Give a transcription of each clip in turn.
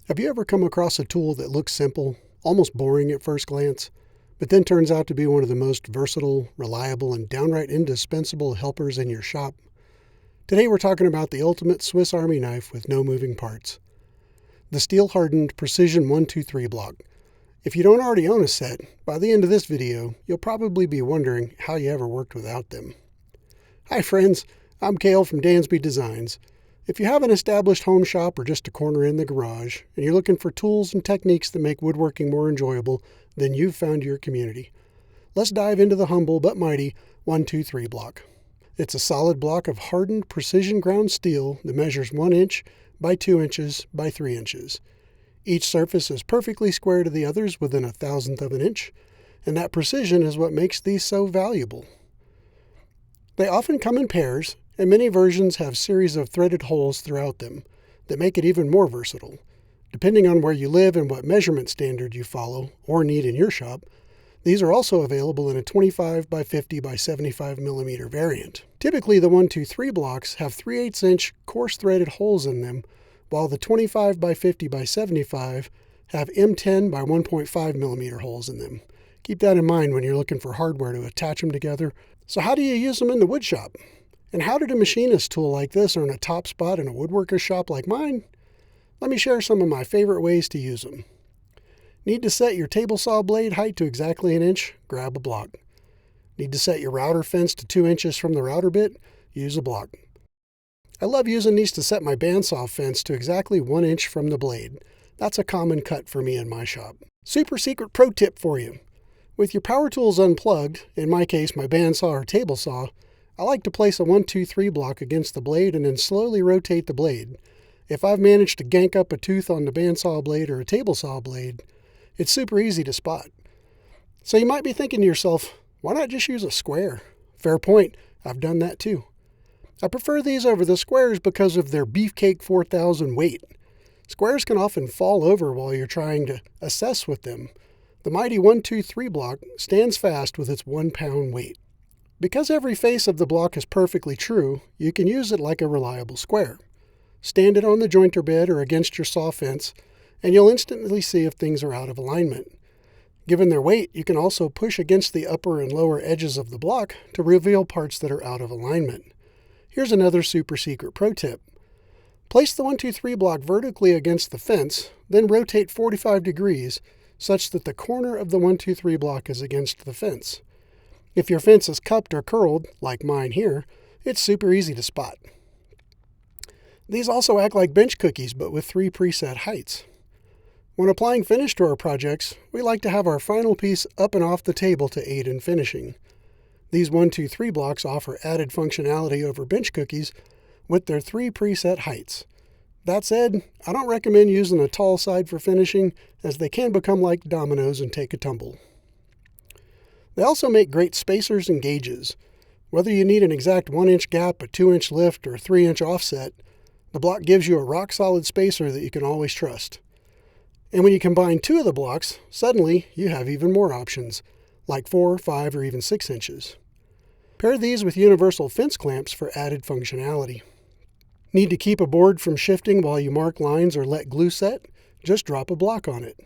Have you ever come across a tool that looks simple, almost boring at first glance, but then turns out to be one of the most versatile, reliable, and downright indispensable helpers in your shop? Today we're talking about the ultimate Swiss Army knife with no moving parts. The steel-hardened Precision 123 block. If you don't already own a set, by the end of this video, you'll probably be wondering how you ever worked without them. Hi friends, I'm Cale from Dansby Designs. If you have an established home shop or just a corner in the garage, and you're looking for tools and techniques that make woodworking more enjoyable, then you've found your community. Let's dive into the humble but mighty 123 block. It's a solid block of hardened precision ground steel that measures 1 inch by 2 inches by 3 inches. Each surface is perfectly square to the others within 1/1000th of an inch, and that precision is what makes these so valuable. They often come in pairs, and many versions have series of threaded holes throughout them that make it even more versatile. Depending on where you live and what measurement standard you follow or need in your shop, these are also available in a 25 by 50 by 75 millimeter variant. Typically, the 123 blocks have 3/8 inch coarse threaded holes in them, while the 25 by 50 by 75 have M10 by 1.5 millimeter holes in them. Keep that in mind when you're looking for hardware to attach them together. So how do you use them in the wood shop? And how did a machinist tool like this earn a top spot in a woodworker's shop like mine? Let me share some of my favorite ways to use them. Need to set your table saw blade height to exactly 1 inch? Grab a block. Need to set your router fence to 2 inches from the router bit? Use a block. I love using these to set my bandsaw fence to exactly 1 inch from the blade. That's a common cut for me in my shop. Super secret pro tip for you. With your power tools unplugged, in my case my bandsaw or table saw, I like to place a 123 block against the blade and then slowly rotate the blade. If I've managed to gank up a tooth on the bandsaw blade or a table saw blade, it's super easy to spot. So you might be thinking to yourself, why not just use a square? Fair point, I've done that too. I prefer these over the squares because of their Beefcake 4000 weight. Squares can often fall over while you're trying to assess with them. The mighty 123 block stands fast with its 1 pound weight. Because every face of the block is perfectly true, you can use it like a reliable square. Stand it on the jointer bed or against your saw fence, and you'll instantly see if things are out of alignment. Given their weight, you can also push against the upper and lower edges of the block to reveal parts that are out of alignment. Here's another super secret pro tip. Place the 123 block vertically against the fence, then rotate 45 degrees such that the corner of the 123 block is against the fence. If your fence is cupped or curled, like mine here, it's super easy to spot. These also act like bench cookies, but with 3 preset heights. When applying finish to our projects, we like to have our final piece up and off the table to aid in finishing. These 123 blocks offer added functionality over bench cookies with their 3 preset heights. That said, I don't recommend using a tall side for finishing, as they can become like dominoes and take a tumble. They also make great spacers and gauges. Whether you need an exact 1 inch gap, a 2 inch lift, or a 3 inch offset, the block gives you a rock solid spacer that you can always trust. And when you combine 2 of the blocks, suddenly you have even more options, like 4, 5, or even 6 inches. Pair these with universal fence clamps for added functionality. Need to keep a board from shifting while you mark lines or let glue set? Just drop a block on it.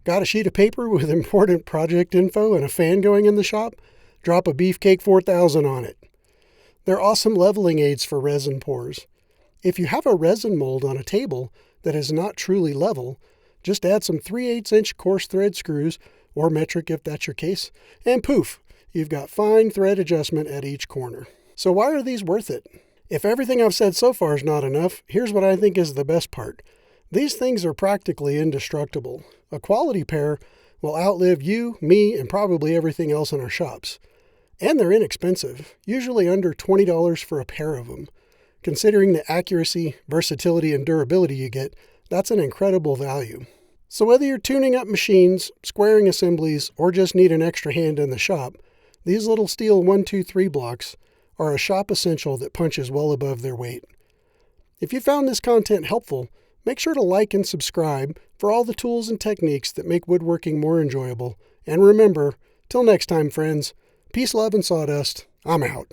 Got a sheet of paper with important project info and a fan going in the shop? Drop a Beefcake 4000 on it. They're awesome leveling aids for resin pours. If you have a resin mold on a table that is not truly level, just add some 3/8 inch coarse thread screws, or metric if that's your case, and poof, you've got fine thread adjustment at each corner. So why are these worth it? If everything I've said so far is not enough, here's what I think is the best part. These things are practically indestructible. A quality pair will outlive you, me, and probably everything else in our shops. And they're inexpensive, usually under $20 for a pair of them. Considering the accuracy, versatility, and durability you get, that's an incredible value. So whether you're tuning up machines, squaring assemblies, or just need an extra hand in the shop, these little steel 123 blocks are a shop essential that punches well above their weight. If you found this content helpful, make sure to like and subscribe for all the tools and techniques that make woodworking more enjoyable. And remember, till next time, friends, peace, love, and sawdust. I'm out.